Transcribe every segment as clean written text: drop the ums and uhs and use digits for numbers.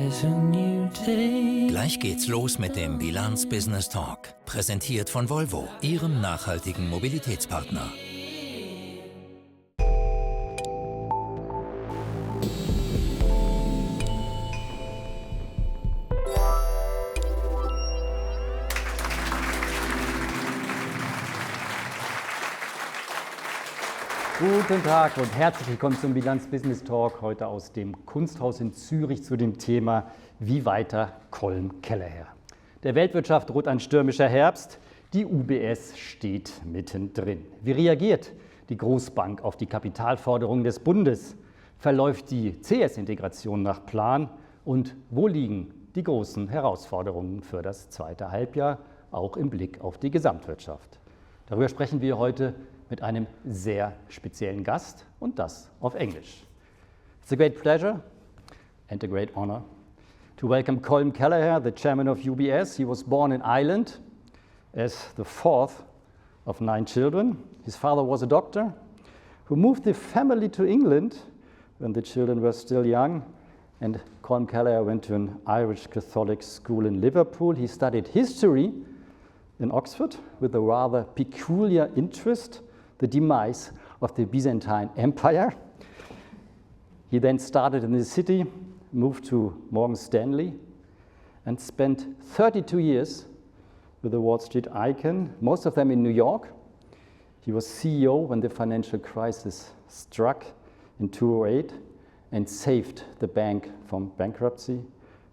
There's a new day. Gleich geht's los mit dem Bilanz-Business Talk. Präsentiert von Volvo, Ihrem nachhaltigen Mobilitätspartner. Guten Tag und herzlich willkommen zum Bilanz-Business Talk, heute aus dem Kunsthaus in Zürich zu dem Thema Wie weiter Colm Kelleher. Der Weltwirtschaft droht ein stürmischer Herbst, die UBS steht mittendrin. Wie reagiert die Grossbank auf die Kapitalforderungen des Bundes? Verläuft die CS-Integration nach Plan? Und wo liegen die großen Herausforderungen für das zweite Halbjahr, auch im Blick auf die Gesamtwirtschaft? Darüber sprechen wir heute mit einem sehr speziellen Gast und das auf Englisch. It's a great pleasure and a great honor to welcome Colm Kelleher, the chairman of UBS. He was born in Ireland as the fourth of 9 children. His father was a doctor who moved the family to England when the children were still young, and Colm Kelleher went to an Irish Catholic school in Liverpool. He studied history in Oxford with a rather peculiar interest, the demise of the Byzantine Empire. He then started in the city, moved to Morgan Stanley, and spent 32 years with the Wall Street icon, most of them in New York. He was CEO when the financial crisis struck in 2008 and saved the bank from bankruptcy,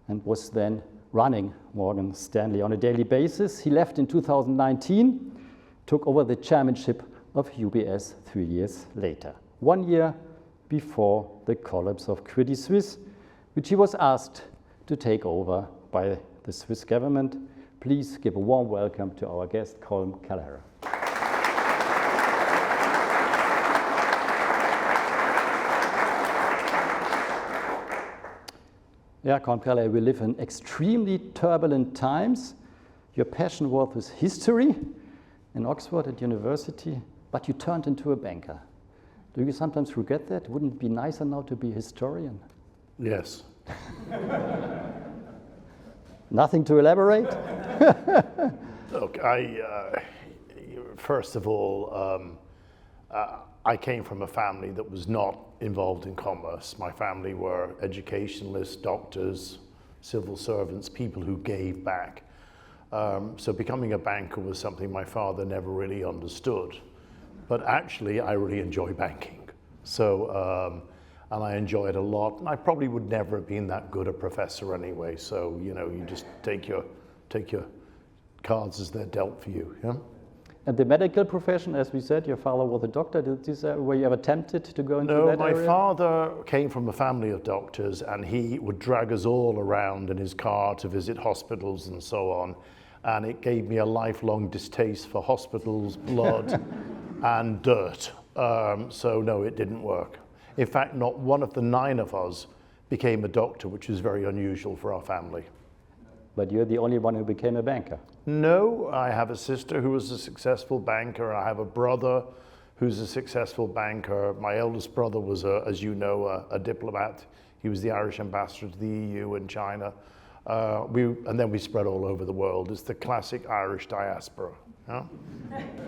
and was then running Morgan Stanley on a daily basis. He left in 2019, took over the chairmanship of UBS 3 years later, 1 year before the collapse of Credit Suisse, which he was asked to take over by the Swiss government. Please give a warm welcome to our guest, Colm Kelleher. Yeah, Colm Kelleher, we live in extremely turbulent times. Your passion was history in Oxford at university, but you turned into a banker. Do you sometimes regret that? Wouldn't it be nicer now to be a historian? Yes. Nothing to elaborate? Look, first of all, I came from a family that was not involved in commerce. My family were educationalists, doctors, civil servants, people who gave back. So becoming a banker was something my father never really understood. But actually, I really enjoy banking. So, and I enjoy it a lot. And I probably would never have been that good a professor anyway. So, you know, you just take your cards as they're dealt for you. Yeah? And the medical profession, as we said, your father was a doctor. Were you ever tempted to go into that area? No, my father came from a family of doctors, and he would drag us all around in his car to visit hospitals and so on. And it gave me a lifelong distaste for hospitals, blood, and dirt. So no, it didn't work. In fact, not one of the 9 of us became a doctor, which is very unusual for our family. But you're the only one who became a banker. No, I have a sister who was a successful banker. I have a brother who's a successful banker. My eldest brother was, as you know, a diplomat. He was the Irish ambassador to the EU and China. And then we spread all over the world. It's the classic Irish diaspora. Yeah?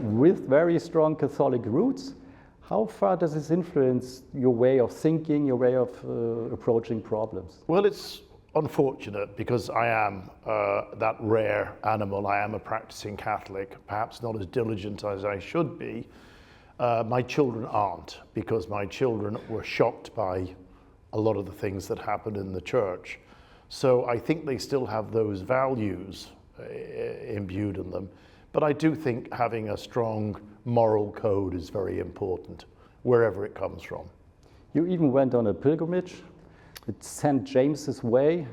With very strong Catholic roots, how far does this influence your way of thinking, your way of approaching problems? Well, it's unfortunate because I am that rare animal. I am a practicing Catholic, perhaps not as diligent as I should be. My children aren't, because my children were shocked by a lot of the things that happened in the church. So I think they still have those values imbued in them. But I do think having a strong moral code is very important, wherever it comes from. You even went on a pilgrimage. It's St. James's Way,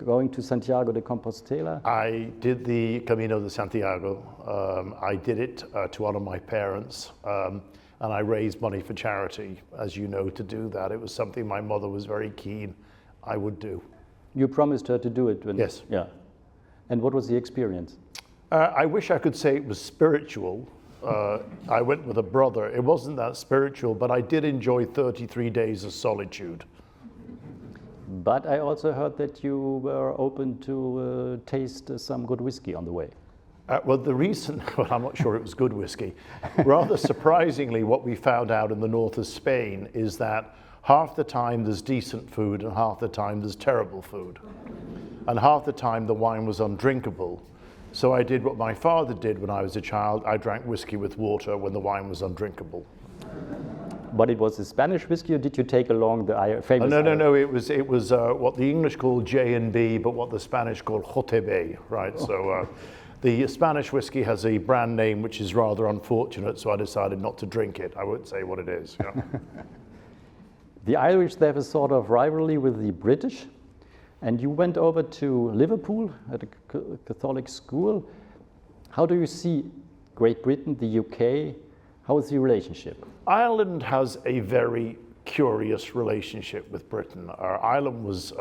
going to Santiago de Compostela. I did the Camino de Santiago. I did it to honor my parents, and I raised money for charity, as you know, to do that. It was something my mother was very keen I would do. You promised her to do it? Yes. Yeah. And what was the experience? I wish I could say it was spiritual. I went with a brother. It wasn't that spiritual, but I did enjoy 33 days of solitude. But I also heard that you were open to taste some good whiskey on the way. Well, the reason, well, I'm not sure it was good whiskey. Rather surprisingly, what we found out in the north of Spain is that half the time there's decent food and half the time there's terrible food. And half the time the wine was undrinkable. So I did what my father did when I was a child. I drank whiskey with water when the wine was undrinkable. But it was a Spanish whiskey, or did you take along the famous? No. It was what the English call J&B, but what the Spanish call JB, right? Oh. So the Spanish whiskey has a brand name which is rather unfortunate, so I decided not to drink it. I won't say what it is. Yeah. The Irish, they have a sort of rivalry with the British, and you went over to Liverpool at a Catholic school. How do you see Great Britain, the UK? How is the relationship? Ireland has a very curious relationship with Britain. Ireland was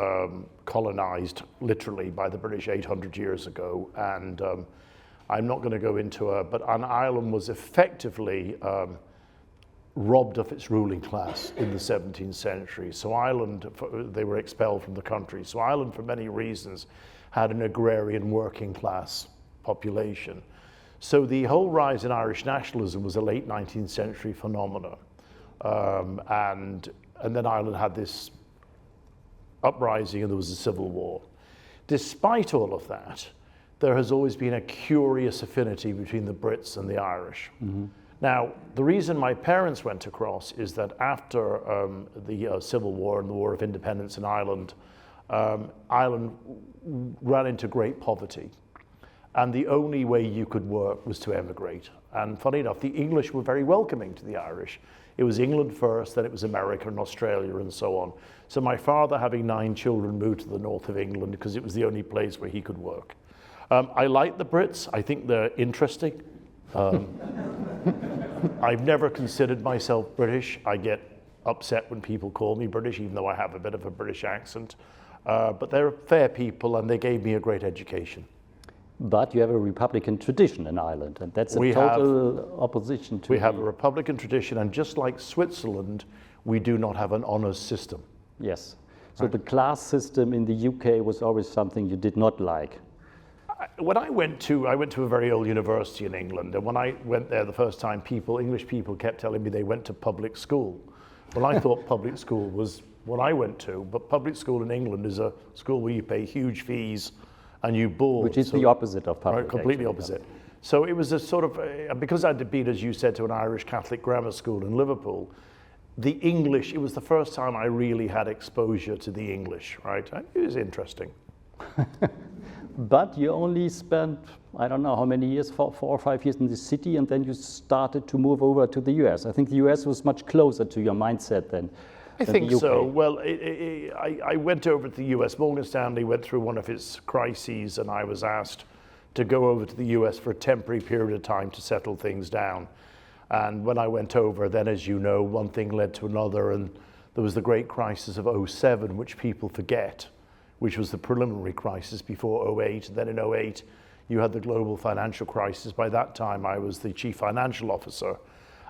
colonized literally by the British 800 years ago, and I'm not going to go into it, but Ireland was effectively robbed of its ruling class in the 17th century. So Ireland, they were expelled from the country. So Ireland, for many reasons, had an agrarian working class population. So the whole rise in Irish nationalism was a late 19th century phenomenon. And then Ireland had this uprising and there was a civil war. Despite all of that, there has always been a curious affinity between the Brits and the Irish. Mm-hmm. Now, the reason my parents went across is that after the Civil War and the War of Independence in Ireland, Ireland ran into great poverty. And the only way you could work was to emigrate. And funny enough, the English were very welcoming to the Irish. It was England first, then it was America and Australia and so on. So my father, having 9 children, moved to the north of England because it was the only place where he could work. I like the Brits. I think they're interesting. I've never considered myself British. I get upset when people call me British, even though I have a bit of a British accent. But they're fair people and they gave me a great education. But you have a Republican tradition in Ireland, and that's a total opposition to. We have a Republican tradition, and just like Switzerland, we do not have an honours system. Yes. So the class system in the UK was always something you did not like. When I went to a very old university in England, and when I went there the first time, English people kept telling me they went to public school. Well, I thought public school was what I went to, but public school in England is a school where you pay huge fees and you board. Which is the opposite of public. Right, completely opposite. So it was a sort of, because I'd been, as you said, to an Irish Catholic grammar school in Liverpool, the English, it was the first time I really had exposure to the English, right? It was interesting. But you only spent, I don't know how many years, 4 or 5 years in the city, and then you started to move over to the US. I think the US was much closer to your mindset than I think so. Well, I went over to the US. Morgan Stanley went through one of its crises, and I was asked to go over to the US for a temporary period of time to settle things down. And when I went over, then, as you know, one thing led to another, and there was the great crisis of 2007, which people forget, which was the preliminary crisis before 2008. And then in 2008, you had the global financial crisis. By that time, I was the chief financial officer,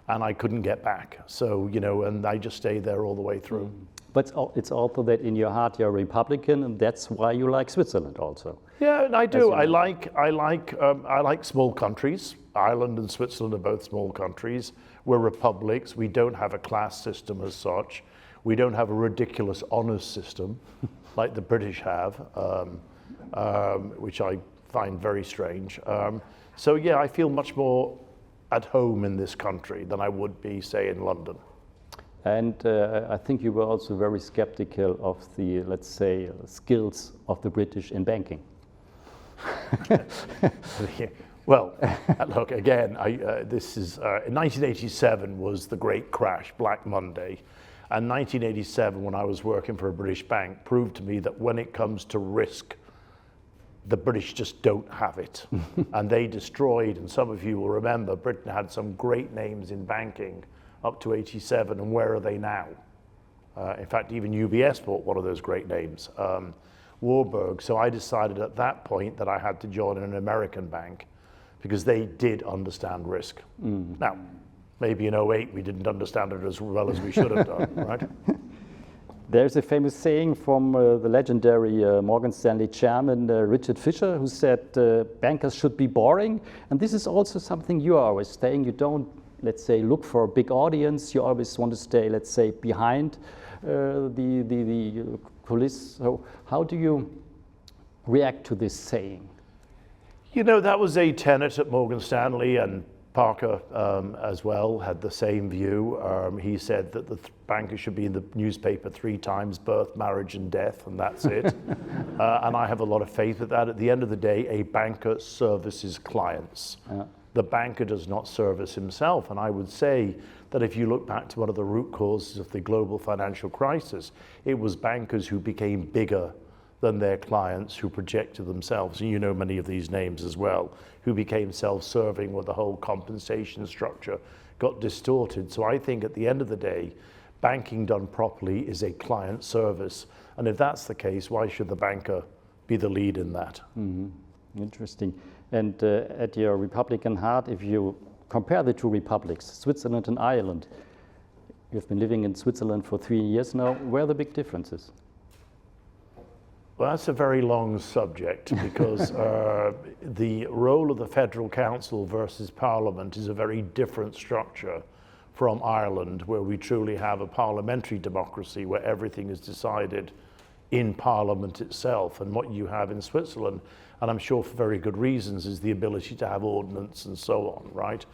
and I couldn't get back. So, and I just stayed there all the way through. But it's also that in your heart you're a Republican, and that's why you like Switzerland also. Yeah, and I do. I like small countries. Ireland and Switzerland are both small countries. We're republics. We don't have a class system as such. We don't have a ridiculous honours system like the British have, which I find very strange. So yeah, I feel much more at home in this country than I would be, say, in London. And I think you were also very skeptical of the, let's say, skills of the British in banking. Well, look, again, this is, 1987 was the great crash, Black Monday. And 1987, when I was working for a British bank, proved to me that when it comes to risk, the British just don't have it. And they destroyed, and some of you will remember, Britain had some great names in banking up to 87, and where are they now? In fact, even UBS bought one of those great names, Warburg. So I decided at that point that I had to join an American bank because they did understand risk. Now, maybe in 2008 we didn't understand it as well as we should have done, right? There's a famous saying from the legendary Morgan Stanley chairman Richard Fisher, who said bankers should be boring. And this is also something you are always saying. You don't, let's say, look for a big audience. You always want to stay, let's say, behind the coulisses. So how do you react to this saying? You know, that was a tenet at Morgan Stanley, and Parker as well had the same view. He said that the banker should be in the newspaper 3 times, birth, marriage, and death, and that's it. And I have a lot of faith with that. At the end of the day, a banker services clients. The banker does not service himself. And I would say that if you look back to one of the root causes of the global financial crisis, it was bankers who became bigger than their clients, who projected themselves, and you know many of these names as well, who became self-serving, where the whole compensation structure got distorted. So I think at the end of the day, banking done properly is a client service. And if that's the case, why should the banker be the lead in that? Interesting. And at your Republican heart, if you compare the 2 republics, Switzerland and Ireland, you've been living in Switzerland for 3 years now, where are the big differences? Well, that's a very long subject because the role of the Federal Council versus Parliament is a very different structure from Ireland, where we truly have a parliamentary democracy where everything is decided in Parliament itself. And what you have in Switzerland, and I'm sure for very good reasons, is the ability to have ordinance and so on, right?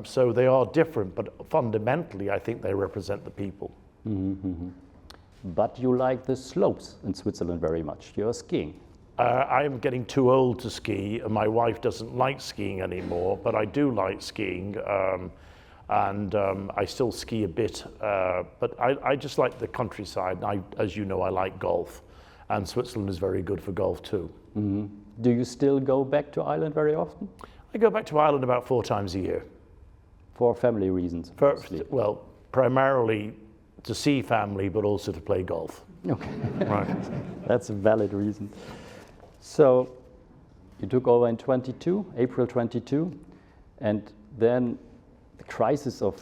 So they are different, but fundamentally I think they represent the people. But you like the slopes in Switzerland very much. You're skiing. I am getting too old to ski, and my wife doesn't like skiing anymore, but I do like skiing, and I still ski a bit, but I just like the countryside. As you know, I like golf, and Switzerland is very good for golf too. Do you still go back to Ireland very often? I go back to Ireland about 4 times a year. For family reasons? Well, primarily to see family, but also to play golf. Okay. Right. That's a valid reason. So you took over in April 22, and then the crisis of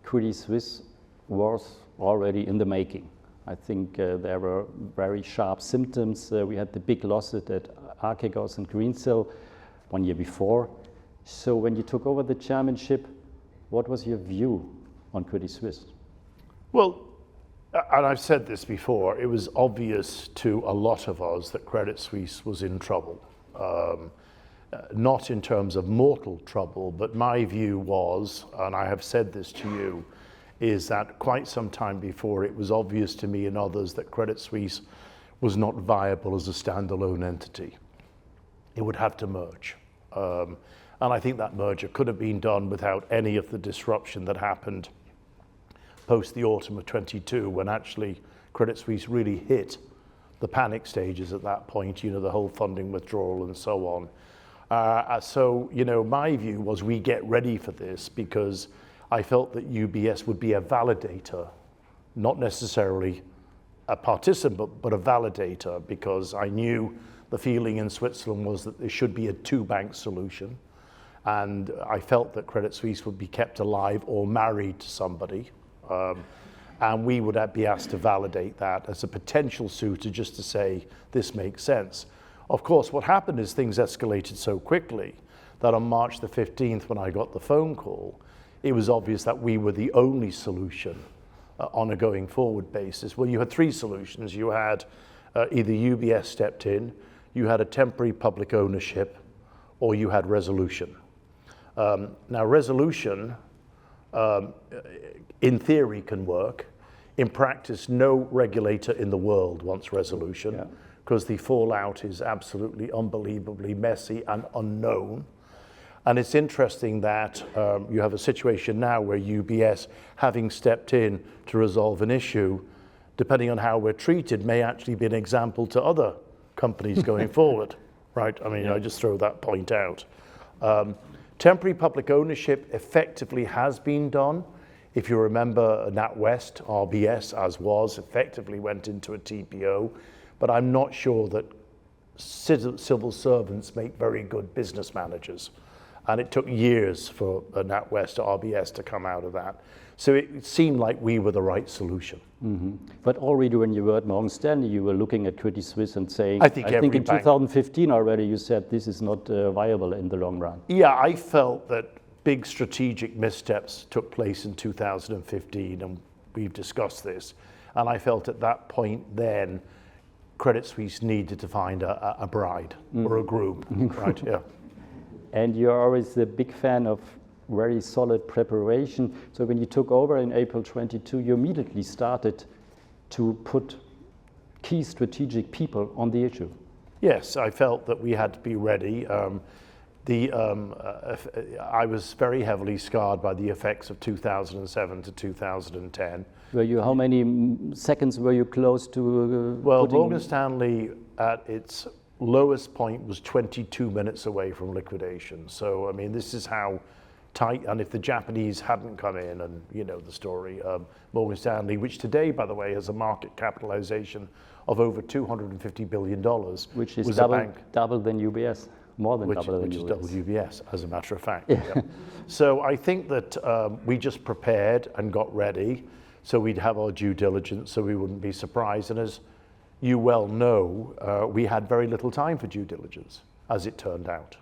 Credit Suisse was already in the making. I think there were very sharp symptoms. We had the big losses at Archegos and Greensill 1 year before. So when you took over the chairmanship, what was your view on Credit Suisse? Well, and I've said this before, it was obvious to a lot of us that Credit Suisse was in trouble. Not in terms of mortal trouble, but my view was, and I have said this to you, is that quite some time before it was obvious to me and others that Credit Suisse was not viable as a standalone entity. It would have to merge. And I think that merger could have been done without any of the disruption that happened post the autumn of 22, when actually Credit Suisse really hit the panic stages at that point, you know, the whole funding withdrawal and so on. So, you know, my view was we get ready for this because I felt that UBS would be a validator, not necessarily a participant, but a validator, because I knew the feeling in Switzerland was that there should be a 2-bank solution. And I felt that Credit Suisse would be kept alive or married to somebody. And we would be asked to validate that as a potential suitor, just to say this makes sense. Of course, what happened is things escalated so quickly that on March the 15th, when I got the phone call, it was obvious that we were the only solution on a going forward basis. Well, you had 3 solutions. You had either UBS stepped in, you had a temporary public ownership, or you had resolution. Now, resolution, in theory, can work. In practice, no regulator in the world wants resolution because the fallout is absolutely unbelievably messy and unknown. And it's interesting that you have a situation now where UBS, having stepped in to resolve an issue, depending on how we're treated, may actually be an example to other companies going forward, right? I mean, I just throw that point out. Temporary public ownership effectively has been done. If you remember, NatWest, RBS, as was, effectively went into a TPO, but I'm not sure that civil servants make very good business managers. And it took years for NatWest or RBS to come out of that. So it seemed like we were the right solution. But already when you were at Morgan Stanley, you were looking at Credit Suisse and saying, I think in bank, 2015 already, you said this is not viable in the long run. Yeah, I felt that big strategic missteps took place in 2015, and we've discussed this. And I felt at that point then, Credit Suisse needed to find a bride or a group, right? Yeah. And you're always a big fan of very solid preparation. So when you took over in April 22, you immediately started to put key strategic people on the issue. Yes, I felt that we had to be ready. I was very heavily scarred by the effects of 2007 to 2010. How many seconds were you close to Well, Morgan Stanley at its lowest point was 22 minutes away from liquidation. So, I mean, this is how tight, and if the Japanese hadn't come in, and you know the story, Morgan Stanley, which today, by the way, has a market capitalization of over $250 billion. Which is was double than UBS, more than double than which UBS. is double UBS, as a matter of fact. Yeah. Yeah. So I think that we just prepared and got ready, so we'd have our due diligence, so we wouldn't be surprised. And as you well know, we had very little time for due diligence, as it turned out.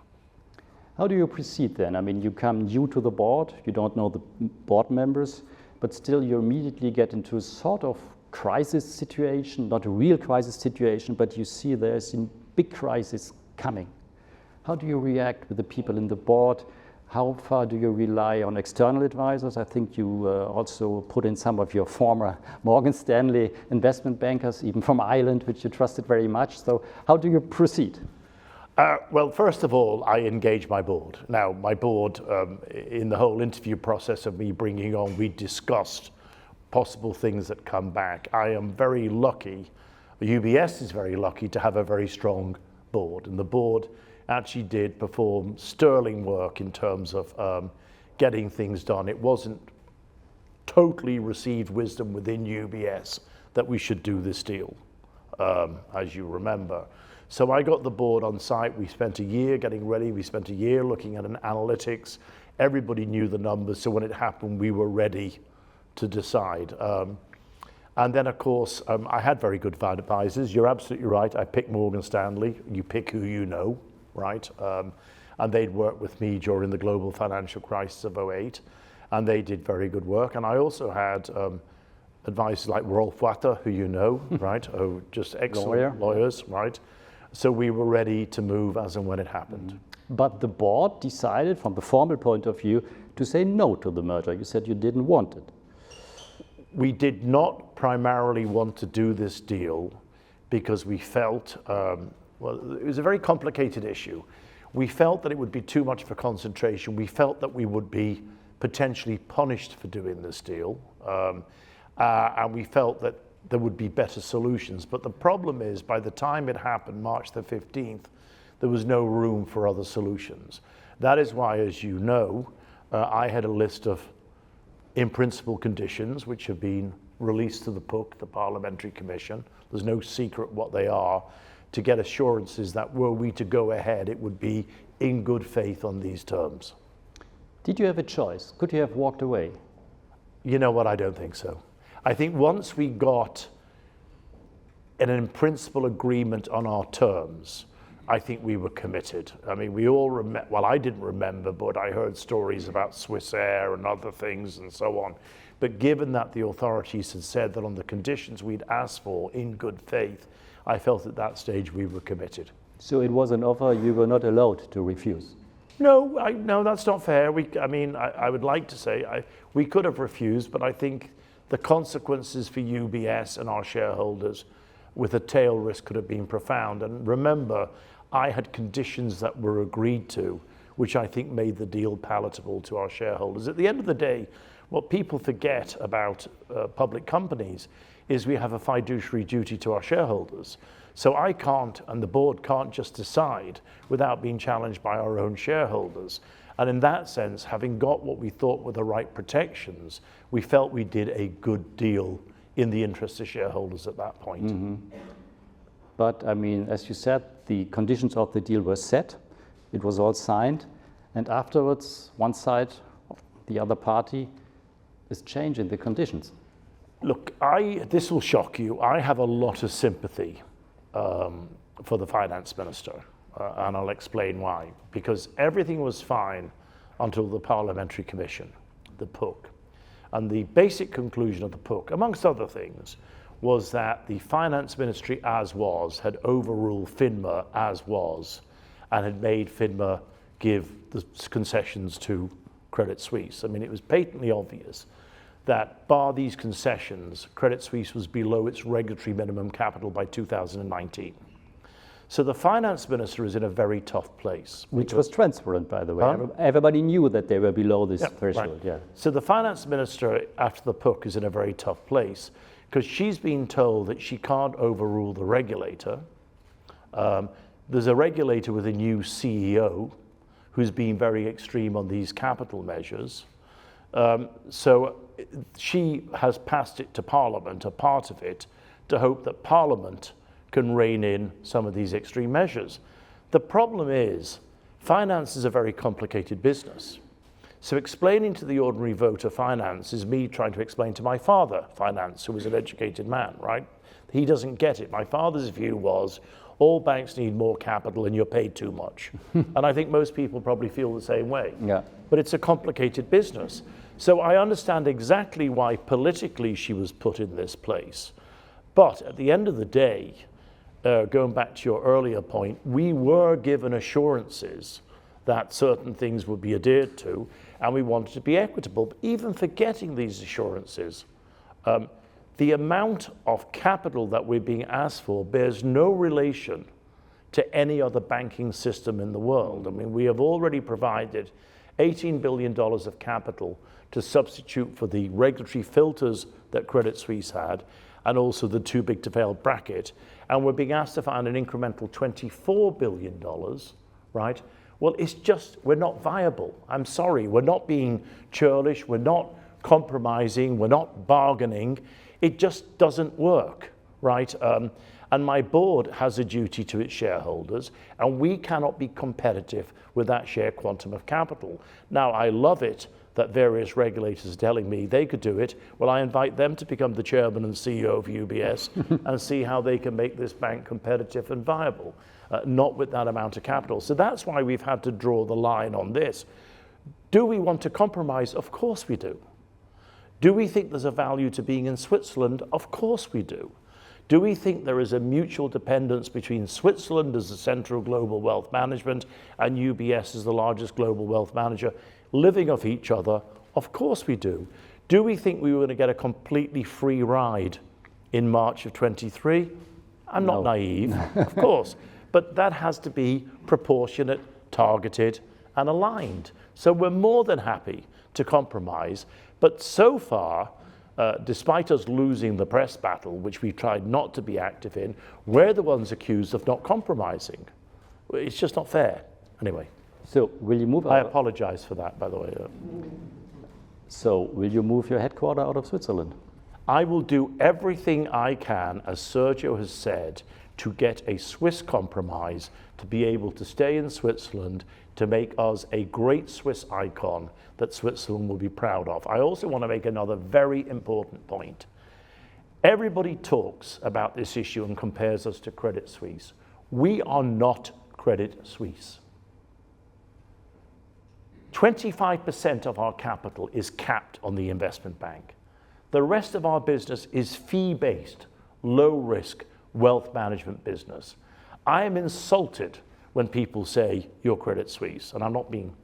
How do you proceed then? I mean, you come new to the board, you don't know the board members, but still you immediately get into a sort of crisis situation, not a real crisis situation, but you see there's a big crisis coming. How do you react with the people in the board? How far do you rely on external advisors? I think you also put in some of your former Morgan Stanley investment bankers, even from Ireland, which you trusted very much. So how do you proceed? Well, first of all, I engage my board. Now, my board, in the whole interview process of me bringing on, we discussed possible things that come back. I am very lucky, UBS is very lucky to have a very strong board, and the board actually did perform sterling work in terms of getting things done. It wasn't totally received wisdom within UBS that we should do this deal, as you remember. So I got the board on site. We spent a year getting ready. We spent a year looking at an analytics. Everybody knew the numbers, so when it happened, we were ready to decide. And then, of course, I had very good advisors. You're absolutely right. I picked Morgan Stanley. You pick who you know, right? And they'd worked with me during the global financial crisis of 2008, and they did very good work. And I also had advisors like Rolf Watter, who you know, right? Oh, just excellent lawyers, right? So we were ready to move as and when it happened. But the board decided, from the formal point of view, to say no to the merger. You said you didn't want it. We did not primarily want to do this deal because we felt, well, it was a very complicated issue. We felt that it would be too much for concentration. We felt that we would be potentially punished for doing this deal. And we felt that there would be better solutions. But the problem is, by the time it happened, March the 15th, there was no room for other solutions. That is why, as you know, I had a list of in-principle conditions which have been released to the PUC, the Parliamentary Commission. There's no secret what they are, to get assurances that were we to go ahead, it would be in good faith on these terms. Did you have a choice? Could you have walked away? You know what, I don't think so. I think once we got an in-principle agreement on our terms, I think we were committed. I mean, we all remember, well, I didn't remember, but I heard stories about Swiss Air and other things and so on. But given that the authorities had said that on the conditions we'd asked for in good faith, I felt at that stage we were committed. So it was an offer you were not allowed to refuse? No, that's not fair. I would like to say we could have refused, but I think the consequences for UBS and our shareholders with a tail risk could have been profound. And remember, I had conditions that were agreed to, which I think made the deal palatable to our shareholders. At the end of the day, what people forget about public companies is we have a fiduciary duty to our shareholders. So I can't, and the board can't just decide without being challenged by our own shareholders. And in that sense, having got what we thought were the right protections, we felt we did a good deal in the interest of shareholders at that point. Mm-hmm. But I mean, as you said, the conditions of the deal were set. It was all signed. And afterwards, one side, the other party, is changing the conditions. Look, this will shock you. I have a lot of sympathy for the finance minister, and I'll explain why. Because everything was fine until the Parliamentary Commission, the PUC. And the basic conclusion of the PUC, amongst other things, was that the finance ministry as was had overruled FINMA as was and had made FINMA give the concessions to Credit Suisse. I mean, it was patently obvious that bar these concessions, Credit Suisse was below its regulatory minimum capital by 2019. So the finance minister is in a very tough place. Which was transparent, by the way. Everybody knew that they were below this threshold. Right. So the finance minister, after the PUC, is in a very tough place because she's been told that she can't overrule the regulator. There's a regulator with a new CEO who's been very extreme on these capital measures. So she has passed it to Parliament, a part of it, to hope that Parliament can rein in some of these extreme measures. The problem is, finance is a very complicated business. So explaining to the ordinary voter finance is me trying to explain to my father finance, who was an educated man, right? He doesn't get it. My father's view was, all banks need more capital and you're paid too much. And I think most people probably feel the same way. Yeah. But it's a complicated business. So I understand exactly why politically she was put in this place. But at the end of the day, going back to your earlier point, we were given assurances that certain things would be adhered to, and we wanted to be equitable. But even forgetting these assurances, the amount of capital that we're being asked for bears no relation to any other banking system in the world. I mean, we have already provided $18 billion of capital to substitute for the regulatory filters that Credit Suisse had, and also the too big to fail bracket. And we're being asked to find an incremental $24 billion, right? Well, it's just, we're not viable. I'm sorry, we're not being churlish, we're not compromising, we're not bargaining. It just doesn't work, right? And my board has a duty to its shareholders, and we cannot be competitive with that share quantum of capital. Now, I love it that various regulators are telling me they could do it. Well, I invite them to become the chairman and CEO of UBS and see how they can make this bank competitive and viable, not with that amount of capital. So that's why we've had to draw the line on this. Do we want to compromise? Of course we do. Do we think there's a value to being in Switzerland? Of course we do. Do we think there is a mutual dependence between Switzerland as the central global wealth management and UBS as the largest global wealth manager living off each other? Of course we do. Do we think we were going to get a completely free ride in March of 23? I'm not naive, of course. But that has to be proportionate, targeted, and aligned. So we're more than happy to compromise. But so far, despite us losing the press battle, which we tried not to be active in, we're the ones accused of not compromising. It's just not fair. Anyway. So will you move? I apologize for that, by the way. So will you move your headquarters out of Switzerland? I will do everything I can, as Sergio has said, to get a Swiss compromise to be able to stay in Switzerland, to make us a great Swiss icon that Switzerland will be proud of. I also want to make another very important point. Everybody talks about this issue and compares us to Credit Suisse. We are not Credit Suisse. 25% of our capital is capped on the investment bank. The rest of our business is fee-based, low-risk wealth management business. I am insulted when people say you're Credit Suisse, and I'm not being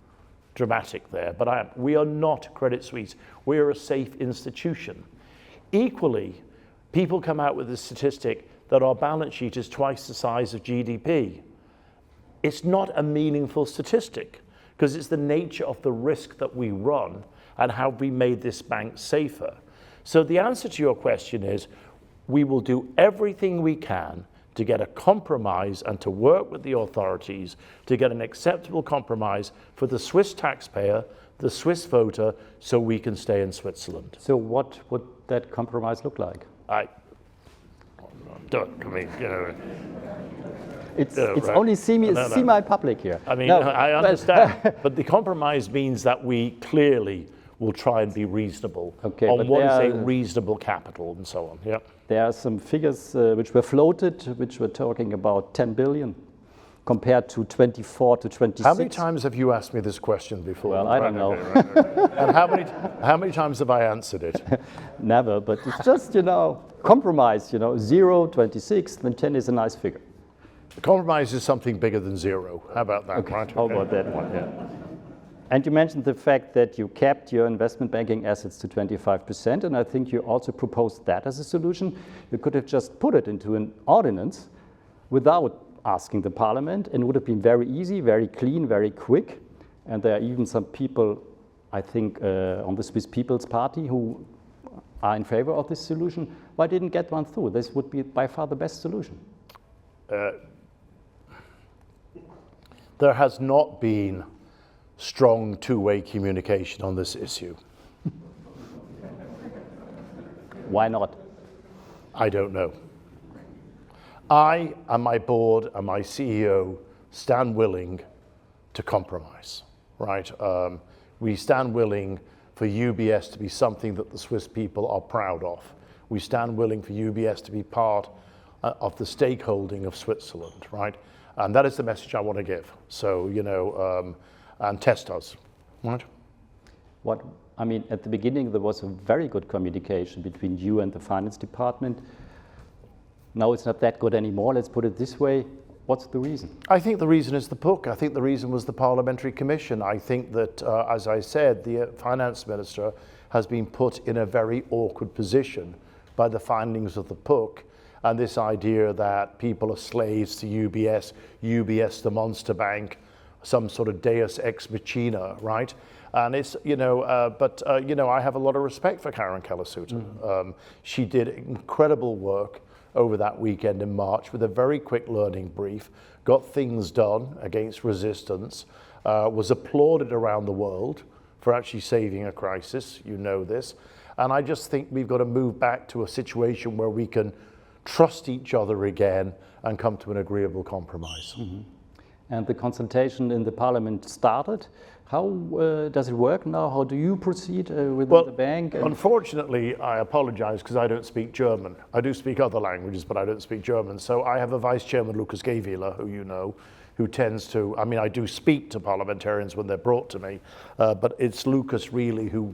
dramatic there, but I am. We are not Credit Suisse. We are a safe institution. Equally, people come out with the statistic that our balance sheet is twice the size of GDP. It's not a meaningful statistic because it's the nature of the risk that we run and how we made this bank safer. So the answer to your question is, we will do everything we can to get a compromise and to work with the authorities to get an acceptable compromise for the Swiss taxpayer, the Swiss voter, so we can stay in Switzerland. So what would that compromise look like? It's right. only semi-public here. I mean, No, I understand, but the compromise means that we clearly will try and be reasonable on what is a reasonable capital and so on. Yeah. There are some figures which were floated, which were talking about 10 billion compared to 24 to 26. How many times have you asked me this question before? Well, I don't know. And how many times have I answered it? Never, but it's just, compromise, 0, 26, then 10 is a nice figure. The compromise is something bigger than 0. How about that? Okay. Right? How about that one? Yeah. And you mentioned the fact that you kept your investment banking assets to 25%, and I think you also proposed that as a solution. You could have just put it into an ordinance without asking the parliament, and it would have been very easy, very clean, very quick. And there are even some people, I think, on the Swiss People's Party who are in favor of this solution. Why didn't get one through? This would be by far the best solution. There has not been strong two-way communication on this issue. Why not? I don't know. I and my board and my CEO stand willing to compromise, right? We stand willing for UBS to be something that the Swiss people are proud of. We stand willing for UBS to be part of the stakeholding of Switzerland, right? And that is the message I want to give. So, and test us, right? At the beginning, there was a very good communication between you and the finance department. Now it's not that good anymore, let's put it this way. What's the reason? I think the reason is the book. I think the reason was the Parliamentary Commission. I think that, as I said, the finance minister has been put in a very awkward position by the findings of the book and this idea that people are slaves to UBS the monster bank, some sort of deus ex machina, right? And it's, I have a lot of respect for Karen Keller-Sutter. She did incredible work over that weekend in March with a very quick learning brief, got things done against resistance, was applauded around the world for actually saving a crisis, this. And I just think we've got to move back to a situation where we can trust each other again and come to an agreeable compromise. Mm-hmm. And the consultation in the parliament started. How does it work now? How do you proceed within the bank? Unfortunately, I apologize because I don't speak German. I do speak other languages, but I don't speak German. So I have a vice chairman, Lucas Gehweiler, who you know, who tends to, I do speak to parliamentarians when they're brought to me, but it's Lucas really who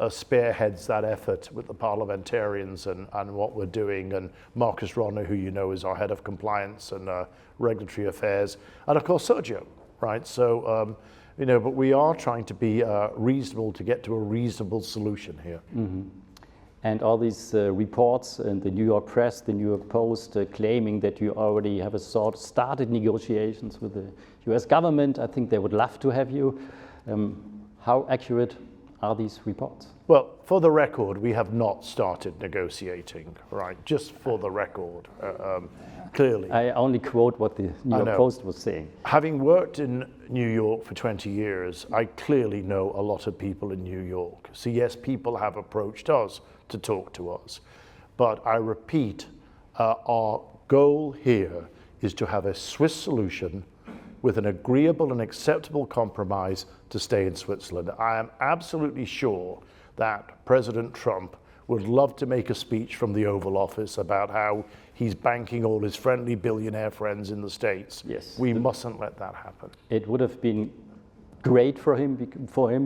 spearheads that effort with the parliamentarians and what we're doing, and Marcus Ronner, who you know is our head of compliance and regulatory affairs, and of course Sergio, right? So, but we are trying to be reasonable to get to a reasonable solution here. Mm-hmm. And all these reports in the New York press, the New York Post, claiming that you already have started negotiations with the US government. I think they would love to have you. How accurate are these reports? Well, for the record, we have not started negotiating, right? Just for the record, clearly. I only quote what the New York Post was saying. Having worked in New York for 20 years, I clearly know a lot of people in New York. So yes, people have approached us to talk to us. But I repeat, our goal here is to have a Swiss solution with an agreeable and acceptable compromise to stay in Switzerland. I am absolutely sure that President Trump would love to make a speech from the Oval Office about how he's banking all his friendly billionaire friends in the States. Yes. We mustn't let that happen. It would have been great for him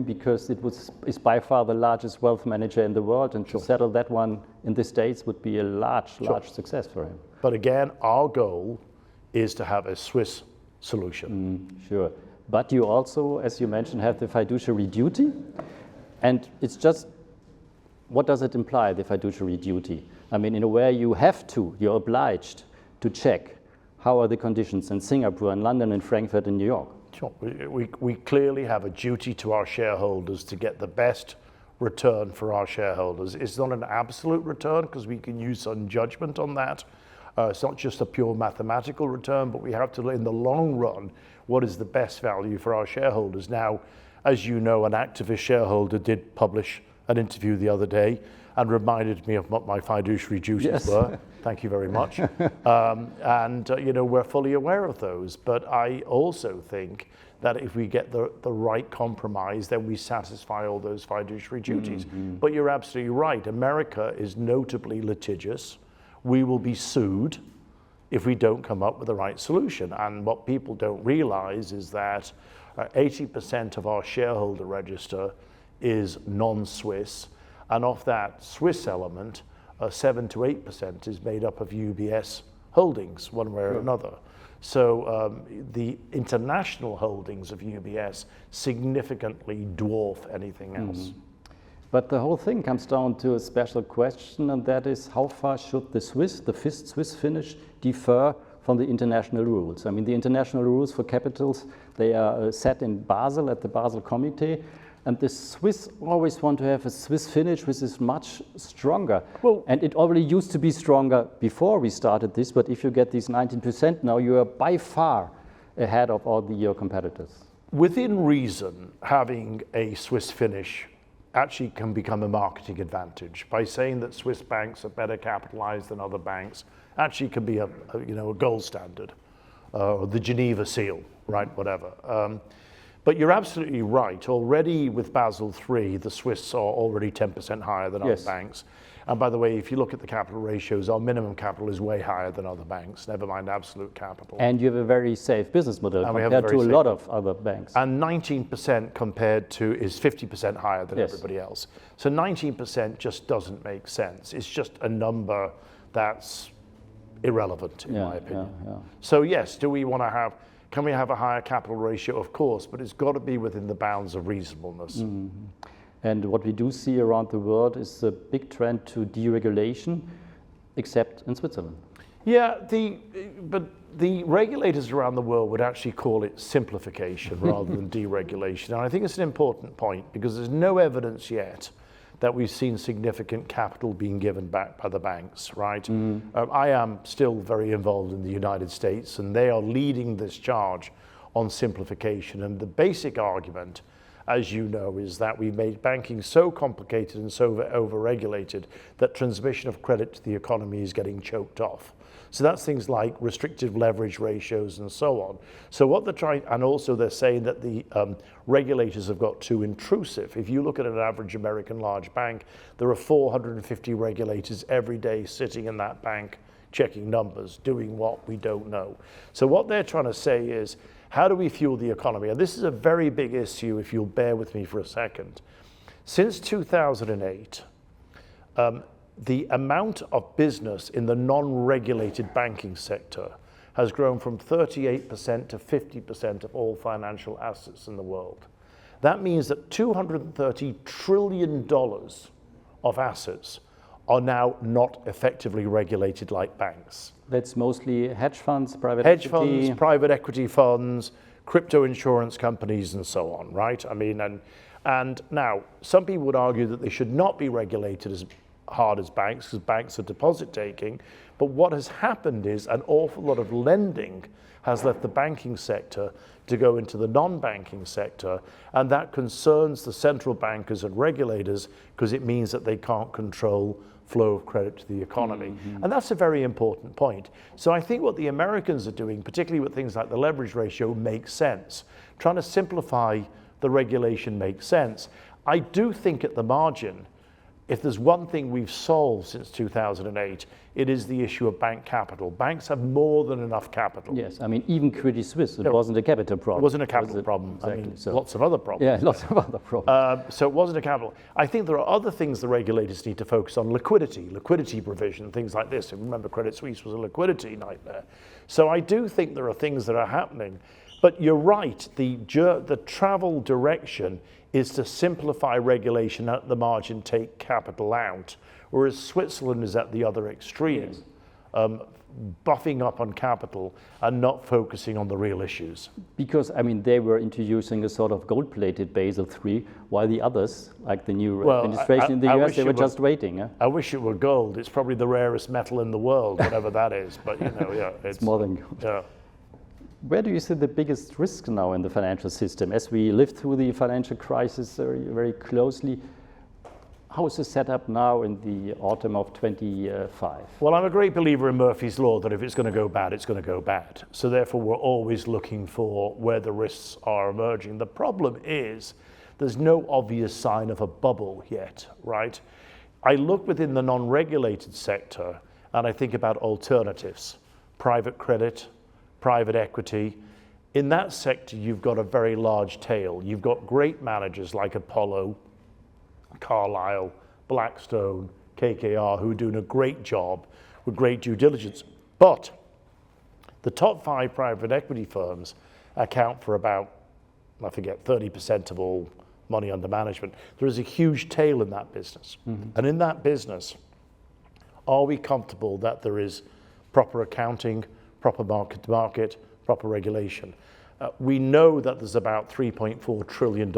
because is by far the largest wealth manager in the world, and to settle that one in the States would be a large success for him. But again, our goal is to have a Swiss solution. Sure. But you also, as you mentioned, have the fiduciary duty. And it's just, what does it imply, the fiduciary duty? In a way you're obliged to check how are the conditions in Singapore and London and Frankfurt and New York. Sure. We clearly have a duty to our shareholders to get the best return for our shareholders. It's not an absolute return because we can use some judgment on that. It's not just a pure mathematical return, but we have to, in the long run, what is the best value for our shareholders? Now, as you know, an activist shareholder did publish an interview the other day and reminded me of what my fiduciary duties were. Thank you very much. We're fully aware of those. But I also think that if we get the right compromise, then we satisfy all those fiduciary duties. But you're absolutely right. America is notably litigious. We will be sued if we don't come up with the right solution. And what people don't realize is that 80% of our shareholder register is non-Swiss. And of that Swiss element, 7 to 8% is made up of UBS holdings, one way or another. So the international holdings of UBS significantly dwarf anything else. But the whole thing comes down to a special question, and that is how far should the Swiss Finnish differ from the international rules? I mean, the international rules for capitals, they are set in Basel at the Basel Committee, and the Swiss always want to have a Swiss Finnish which is much stronger. And it already used to be stronger before we started this, but if you get these 19% now, you are by far ahead of all your competitors. Within reason, having a Swiss Finnish actually can become a marketing advantage by saying that Swiss banks are better capitalized than other banks. Actually can be a gold standard, or the Geneva seal, right? Whatever. But you're absolutely right. Already with Basel III, the Swiss are already 10% higher than other banks. And by the way, if you look at the capital ratios, our minimum capital is way higher than other banks, never mind absolute capital. And you have a very safe business model compared to a lot of other banks. And 19% compared to is 50% higher than everybody else. So 19% just doesn't make sense. It's just a number that's irrelevant in my opinion. So yes, do we want to can we have a higher capital ratio? Of course, but it's got to be within the bounds of reasonableness. And what we do see around the world is a big trend to deregulation, except in Switzerland. Yeah, but the regulators around the world would actually call it simplification rather than deregulation. And I think it's an important point because there's no evidence yet that we've seen significant capital being given back by the banks, right? I am still very involved in the United States, and they are leading this charge on simplification. And the basic argument, as you know, is that we made banking so complicated and so over-regulated that transmission of credit to the economy is getting choked off. So that's things like restrictive leverage ratios and so on. So what they're trying, and also they're saying that the regulators have got too intrusive. If you look at an average American large bank, there are 450 regulators every day sitting in that bank, checking numbers, doing what we don't know. So what they're trying to say is, how do we fuel the economy? And this is a very big issue, if you'll bear with me for a second. Since 2008, the amount of business in the non-regulated banking sector has grown from 38% to 50% of all financial assets in the world. That means that $230 trillion of assets are now not effectively regulated like banks. That's mostly hedge funds, private equity funds, crypto insurance companies, and so on, right? I mean, and now some people would argue that they should not be regulated as hard as banks because banks are deposit taking. But what has happened is an awful lot of lending has left the banking sector to go into the non-banking sector, and that concerns the central bankers and regulators because it means that they can't control flow of credit to the economy. And that's a very important point. So I think what the Americans are doing, particularly with things like the leverage ratio, makes sense. Trying to simplify the regulation makes sense. I do think at the margin, if there's one thing we've solved since 2008, it is the issue of bank capital. Banks have more than enough capital. Yes, I mean, even Credit Suisse, it wasn't a capital problem. It wasn't a capital problem. Exactly. I mean, lots of other problems. Yeah, lots of other problems. So it wasn't a capital. I think there are other things the regulators need to focus on. Liquidity provision, things like this. And remember, Credit Suisse was a liquidity nightmare. So I do think there are things that are happening. But you're right, the travel direction is to simplify regulation at the margin, take capital out, whereas Switzerland is at the other extreme, buffing up on capital and not focusing on the real issues. Because, I mean, they were introducing a sort of gold-plated Basel III, while the others, like the new administration in the US, they were just waiting. I wish it were gold. It's probably the rarest metal in the world, whatever that is. But, you know, yeah. It's more than gold. Yeah. Where do you see the biggest risk now in the financial system? As we live through the financial crisis very, very closely, How is the setup now in the autumn of 25? Well, I'm a great believer in Murphy's Law that if it's going to go bad, it's going to go bad. So therefore, we're always looking for where the risks are emerging. The problem is there's no obvious sign of a bubble yet, right? I look within the non-regulated sector and I think about alternatives, private credit, private equity. In that sector, you've got a very large tail. You've got great managers like Apollo, Carlyle, Blackstone, KKR, who are doing a great job with great due diligence. But the top 5 private equity firms account for about, I forget, 30% of all money under management. There is a huge tail in that business. And in that business, are we comfortable that there is proper accounting, proper market to market, proper regulation? We know that there's about $3.4 trillion,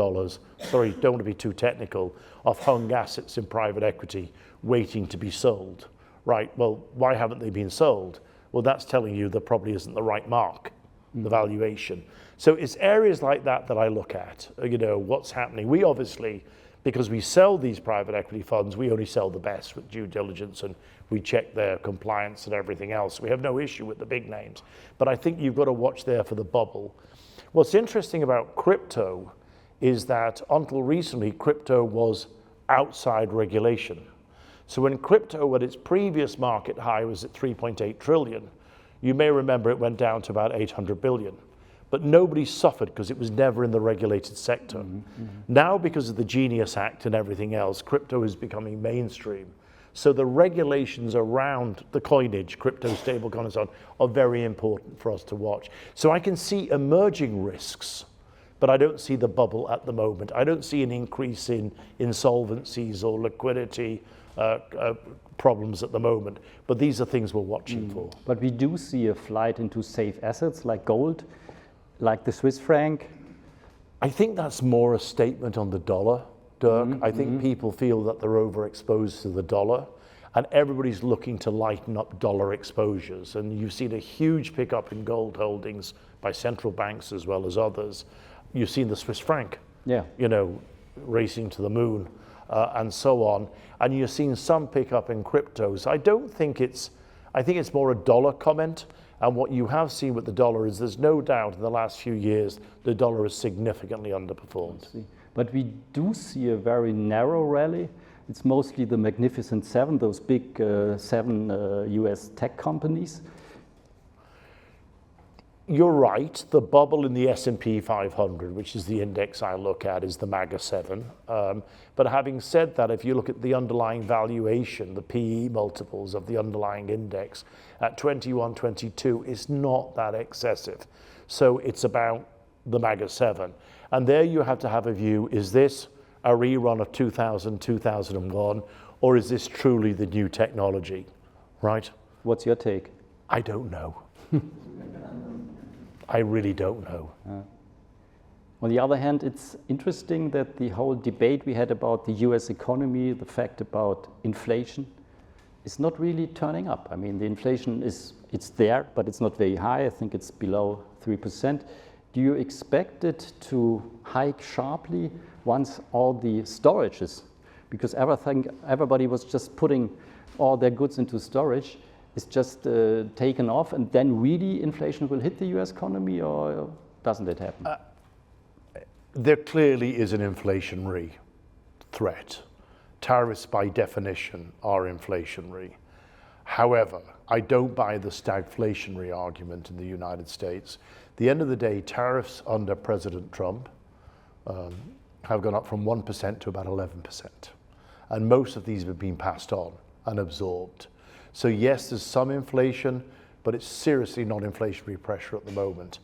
sorry, don't want to be too technical, of hung assets in private equity waiting to be sold, right? Well, why haven't they been sold? Well, that's telling you there probably isn't the right mark, the valuation. So it's areas like that that I look at, you know, what's happening. We obviously, because we sell these private equity funds, we only sell the best with due diligence and we check their compliance and everything else. We have no issue with the big names. But I think you've got to watch there for the bubble. What's interesting about crypto is that until recently, crypto was outside regulation. So when crypto at its previous market high was at 3.8 trillion, you may remember it went down to about 800 billion. But nobody suffered because it was never in the regulated sector. Now, because of the Genius Act and everything else, crypto is becoming mainstream. So the regulations around the coinage, crypto, stablecoin and so on, are very important for us to watch. So I can see emerging risks, but I don't see the bubble at the moment. I don't see an increase in insolvencies or liquidity problems at the moment, but these are things we're watching for. But we do see a flight into safe assets like gold, like the Swiss franc. I think that's more a statement on the dollar, Dirk. I think people feel that they're overexposed to the dollar and everybody's looking to lighten up dollar exposures. And you've seen a huge pickup in gold holdings by central banks as well as others. You've seen the Swiss franc, you know, racing to the moon and so on. And you're seeing some pickup in cryptos. I think it's more a dollar comment. And what you have seen with the dollar is there's no doubt in the last few years, the dollar has significantly underperformed. But we do see a very narrow rally. It's mostly the Magnificent Seven, those big 7 US tech companies. You're right, the bubble in the S&P 500, which is the index I look at, is the MAGA 7. But having said that, if you look at the underlying valuation, the PE multiples of the underlying index at 21, 22, it's not that excessive. So it's about the MAGA 7. And there you have to have a view, is this a rerun of 2000, 2001, or is this truly the new technology, right? What's your take? I don't know. I really don't know. On the other hand, it's interesting that the whole debate we had about the US economy, the fact about inflation, is not really turning up. I mean, the inflation it's there, but it's not very high. I think it's below 3%. Do you expect it to hike sharply once all the storages, because everybody was just putting all their goods into storage, is just taken off, and then really inflation will hit the US economy, or doesn't it happen? There clearly is an inflationary threat. Tariffs by definition are inflationary. However, I don't buy the stagflationary argument in the United States. At the end of the day, tariffs under President Trump have gone up from 1% to about 11%. And most of these have been passed on and absorbed. So yes, there's some inflation, but it's seriously not inflationary pressure at the moment.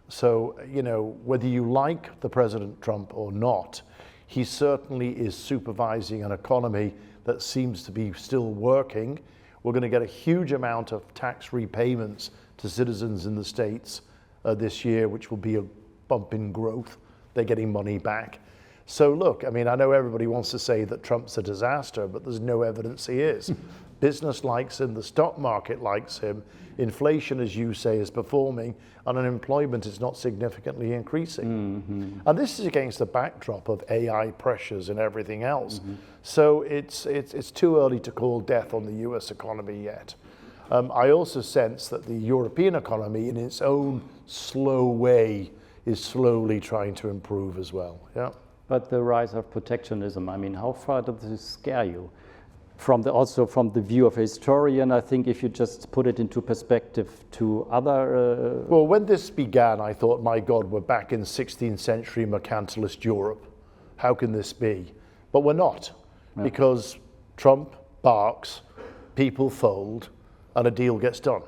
So, you know, whether you like the President Trump or not, he certainly is supervising an economy that seems to be still working. We're going to get a huge amount of tax repayments to citizens in the States this year, which will be a bump in growth. They're getting money back. So look, I mean, I know everybody wants to say that Trump's a disaster, but there's no evidence he is. business likes him, the stock market likes him, inflation, as you say, is performing, and unemployment is not significantly increasing. And this is against the backdrop of AI pressures and everything else. So it's too early to call death on the US economy yet. I also sense that the European economy, in its own slow way, is slowly trying to improve as well. Yeah. But the rise of protectionism, I mean, how far does this scare you? Also from the view of a historian, I think if you just put it into perspective to other... Well, when this began, I thought, my God, we're back in 16th century mercantilist Europe. How can this be? But we're not, because Trump barks, people fold, and a deal gets done.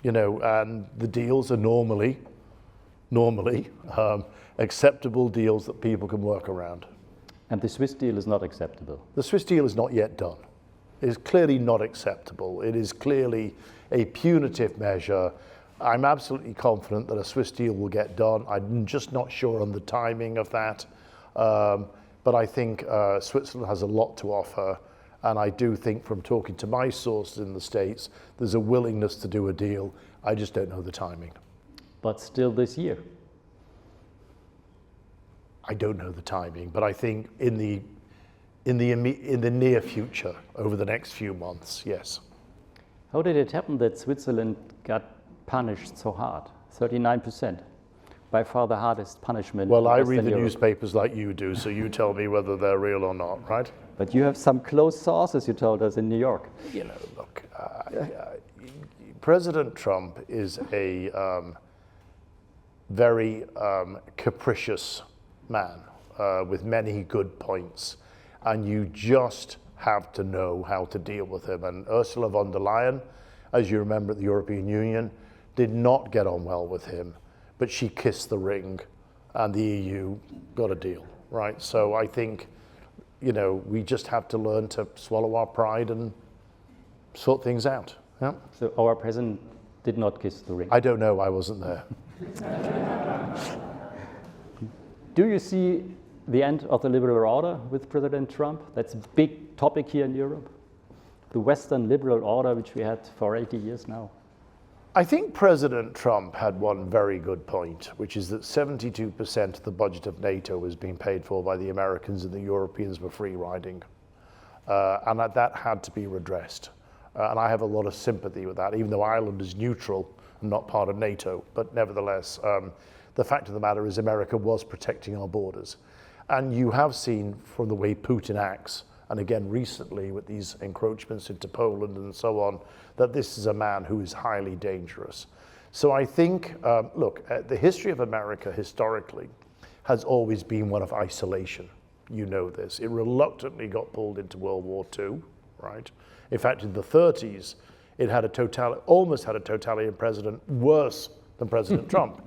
You know, and the deals are normally acceptable deals that people can work around. And the Swiss deal is not acceptable. The Swiss deal is not yet done. It is clearly not acceptable. It is clearly a punitive measure. I'm absolutely confident that a Swiss deal will get done. I'm just not sure on the timing of that. But I think Switzerland has a lot to offer. And I do think, from talking to my sources in the States, there's a willingness to do a deal. I just don't know the timing. But still this year? I don't know the timing, but I think in the near future, over the next few months, yes. How did it happen that Switzerland got punished so hard? 39%, by far the hardest punishment. Well, I read the newspapers like you do, so you tell me whether they're real or not, right? But you have some close sources, you told us, in New York. You know, look, President Trump is a very capricious man with many good points, and you just have to know how to deal with him. And Ursula von der Leyen, as you remember at the European Union, did not get on well with him, but she kissed the ring and the EU got a deal, right? So I think, you know, we just have to learn to swallow our pride and sort things out. Yeah? So our president did not kiss the ring? I don't know, I wasn't there. Do you see the end of the liberal order with President Trump? That's a big topic here in Europe. The Western liberal order, which we had for 80 years now. I think President Trump had one very good point, which is that 72% of the budget of NATO was being paid for by the Americans, and the Europeans were free riding. And that had to be redressed. And I have a lot of sympathy with that, even though Ireland is neutral and not part of NATO. But nevertheless, the fact of the matter is America was protecting our borders. And you have seen from the way Putin acts, and again recently with these encroachments into Poland and so on, that this is a man who is highly dangerous. So I think, look, the history of America historically has always been one of isolation. You know this. It reluctantly got pulled into World War II, right? In fact, in the 30s, it had almost had a totalitarian president worse than President Trump.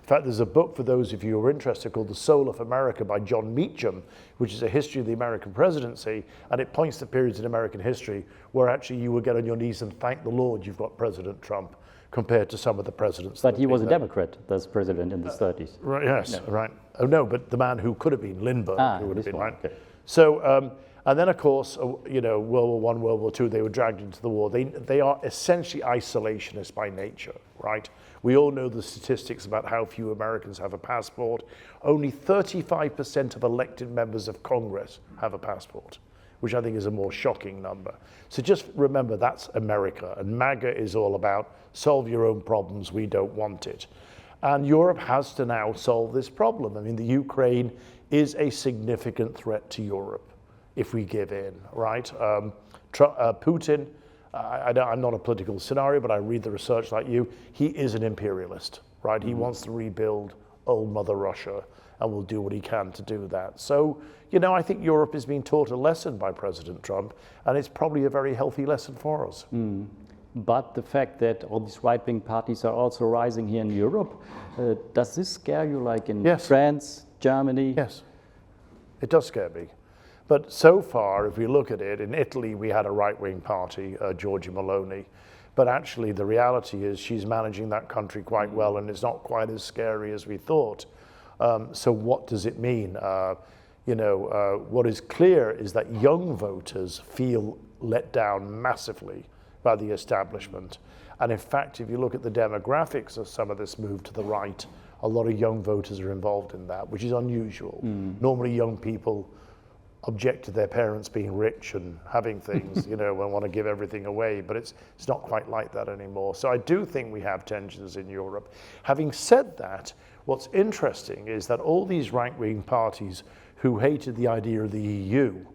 In fact, there's a book for those of you who are interested called The Soul of America by John Meacham, which is a history of the American presidency, and it points to periods in American history where actually you would get on your knees and thank the Lord you've got President Trump compared to some of the presidents. But he was a Democrat as president in the 30s. Right, yes, no. Right. Oh no, but the man who could have been, Lindbergh, who would have been, right? Okay. So, and then of course, you know, World War I, World War II, they were dragged into the war. They are essentially isolationists by nature, right? We all know the statistics about how few Americans have a passport. Only 35% of elected members of Congress have a passport, which I think is a more shocking number. So just remember, that's America, and MAGA is all about solve your own problems, we don't want it. And Europe has to now solve this problem. I mean, the Ukraine is a significant threat to Europe if we give in, right? Putin, I'm not a political scenario, but I read the research like you. He is an imperialist, right? He wants to rebuild old Mother Russia and will do what he can to do that. So, you know, I think Europe is being taught a lesson by President Trump, and it's probably a very healthy lesson for us. But the fact that all these right-wing parties are also rising here in Europe, does this scare you, like in France, Germany? Yes, it does scare me. But so far, if we look at it, in Italy we had a right-wing party, Giorgia Meloni, but actually the reality is she's managing that country quite well, and it's not quite as scary as we thought. So what does it mean? You know, what is clear is that young voters feel let down massively by the establishment. And in fact, if you look at the demographics of some of this move to the right, a lot of young voters are involved in that, which is unusual. Normally young people object to their parents being rich and having things, and want to give everything away, but it's not quite like that anymore. So I do think we have tensions in Europe. Having said that, what's interesting is that all these right-wing parties who hated the idea of the EU,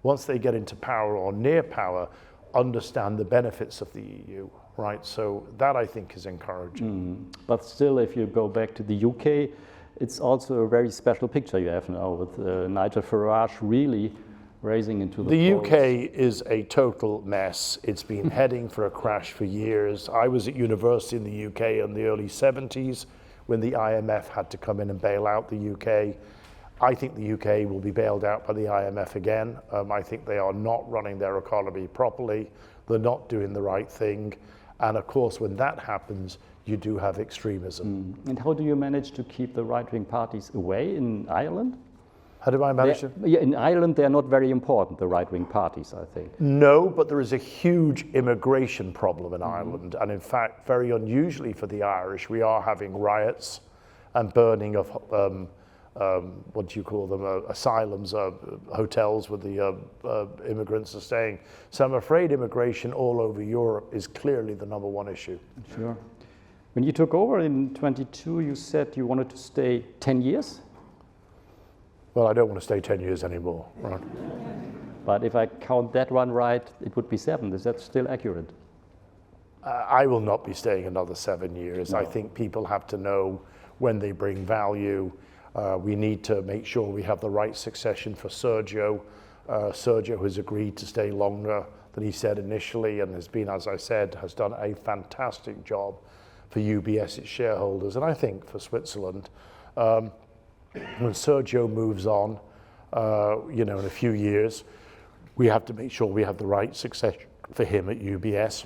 once they get into power or near power, understand the benefits of the EU, right? So that I think is encouraging. But still, if you go back to the UK, it's also a very special picture you have now with Nigel Farage really raising into the polls. UK is a total mess. It's been heading for a crash for years. I was at university in the UK in the early 70s when the IMF had to come in and bail out the UK. I think the UK will be bailed out by the IMF again. I think they are not running their economy properly. They're not doing the right thing. And of course, when that happens, you do have extremism. And how do you manage to keep the right-wing parties away in Ireland? How do I manage to? Yeah, in Ireland, they're not very important, the right-wing parties, I think. No, but there is a huge immigration problem in Ireland. And in fact, very unusually for the Irish, we are having riots and burning of, what do you call them, asylums, hotels where the immigrants are staying. So I'm afraid immigration all over Europe is clearly the number one issue. Sure. When you took over in 22, you said you wanted to stay 10 years? Well, I don't want to stay 10 years anymore, right? But if I count that one right, it would be 7. Is that still accurate? I will not be staying another 7 years. No. I think people have to know when they bring value. We need to make sure we have the right succession for Sergio. Sergio has agreed to stay longer than he said initially and has been, as I said, has done a fantastic job for UBS, its shareholders, and I think for Switzerland. When Sergio moves on, in a few years, we have to make sure we have the right succession for him at UBS.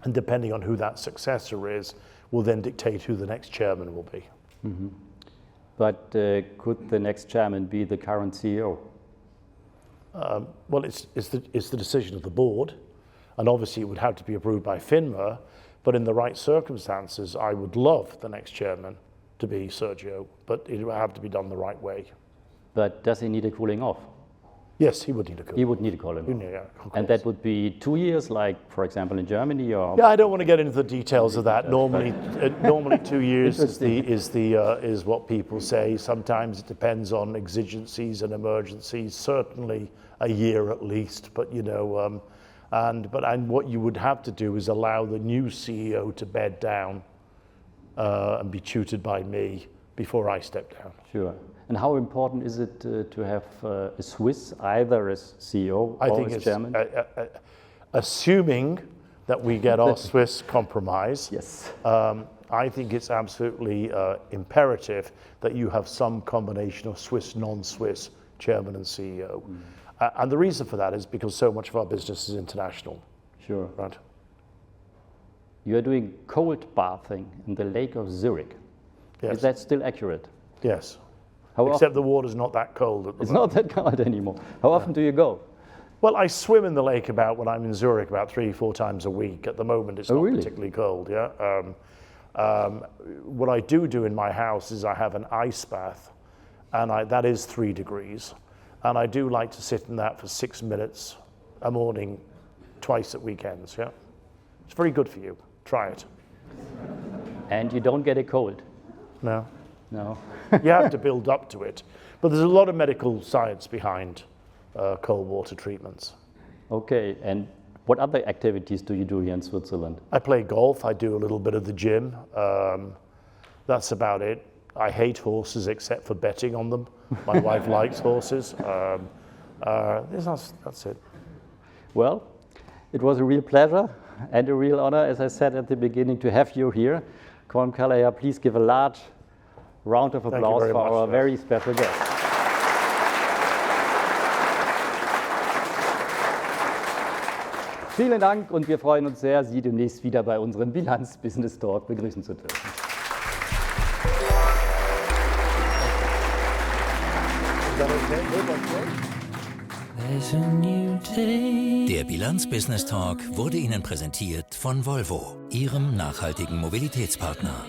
And depending on who that successor is, will then dictate who the next chairman will be. But could the next chairman be the current CEO? Well, it's the decision of the board, and obviously it would have to be approved by FINMA, but in the right circumstances, I would love the next chairman to be Sergio, but it would have to be done the right way. But does he need a cooling off? Yes, he would need a cooling off. He would need a cooling off. Yeah, of and that would be 2 years, like, for example, in Germany, or? Yeah, I don't want to get into the details of that. Normally 2 years is what people say. Sometimes it depends on exigencies and emergencies. Certainly a year at least. But and what you would have to do is allow the new CEO to bed down and be tutored by me before I step down. Sure. And how important is it to have a Swiss either as CEO or as chairman? Assuming that we get our Swiss compromise, yes. I think it's absolutely imperative that you have some combination of Swiss, non-Swiss chairman and CEO. And the reason for that is because so much of our business is international. Sure. Right. You are doing cold bathing in the Lake of Zurich. Yes. Is that still accurate? Yes. How Except often? the water's not that cold at the It's moment. not that cold anymore. How often do you go? Well, I swim in the lake when I'm in Zurich about 3-4 times a week. At the moment, it's not really? particularly cold. Yeah. What I do in my house is I have an ice bath, and that is 3 degrees, and I do like to sit in that for 6 minutes a morning, twice at weekends. Yeah. It's very good for you. Try it. And you don't get a cold? No. No. You have to build up to it. But there's a lot of medical science behind cold water treatments. Okay, and what other activities do you do here in Switzerland? I play golf, I do a little bit of the gym. That's about it. I hate horses except for betting on them. My wife likes horses. That's it. Well, it was a real pleasure and a real honor, as I said at the beginning, to have you here. Colm Kelleher, please give a large round of applause for our very special guest. Vielen Dank und wir freuen uns sehr, Sie demnächst wieder bei unserem Bilanz-Business Talk begrüßen zu dürfen. There's a new day. Der Bilanz-Business Talk wurde Ihnen präsentiert von Volvo, Ihrem nachhaltigen Mobilitätspartner.